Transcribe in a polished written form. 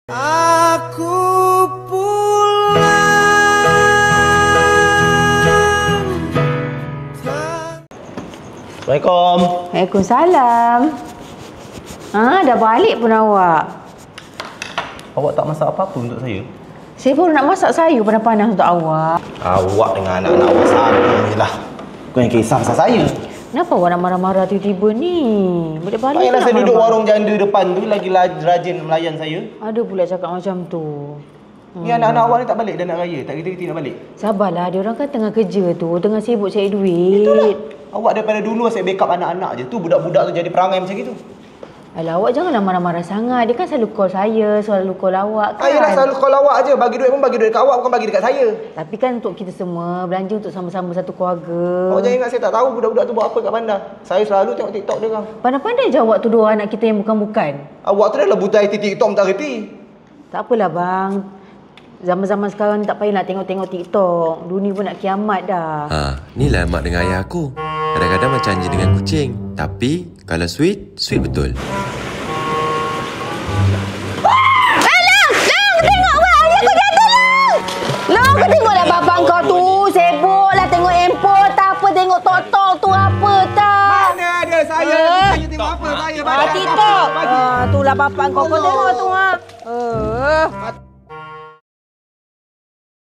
Aku pulang. Assalamualaikum. Waalaikumsalam. Dah balik pun awak. Awak tak masak apa-apa untuk saya? Saya baru nak masak sayur panas-panas untuk awak. Awak dengan anak-anak awak sama je lah. Kau yang kisah pasal saya. Kenapa awak nak marah-marah tiba-tiba ni? Balik-balik Baiklah nak saya duduk marah-marah. warung janda depan tu lagi rajin melayan saya. Ada pula cakap macam tu. Ni anak-anak awak ni tak balik dah nak raya. Tak kerti-kerti nak balik. Sabarlah, dia orang kan tengah kerja tu, tengah sibuk cari duit. Itulah. Awak daripada dulu asyik backup anak-anak je. Tu budak-budak tu jadi perangai macam gitu. Alah, awak janganlah marah-marah sangat. Dia kan selalu call saya, selalu call awak kan. Ayolah selalu call awak je. Bagi duit pun bagi duit kat awak, bukan bagi dekat saya. Tapi kan untuk kita semua, belanja untuk sama-sama satu keluarga. Awak jangan ingat saya tak tahu budak-budak tu buat apa kat bandar. Saya selalu tengok TikTok dia orang. Pandai-pandai je awak tuduh anak kita yang bukan-bukan. Awak tu dah lah buta IT TikTok tak kerti. Tak apalah bang. Zaman-zaman sekarang ni tak payah nak tengok-tengok TikTok. Dunia pun nak kiamat dah. Inilah mak dengan ayah aku. Kadang-kadang macam anjing dengan kucing. Tapi kalau sweet, sweet betul. Kau tengoklah babang kau tu. Sibuklah tengok handphone. Tak apa tengok tok-tok tu apa tak. Mana ada saya? Saya tengok apa? Saya TikTok. Itulah bapak kau tengok tu.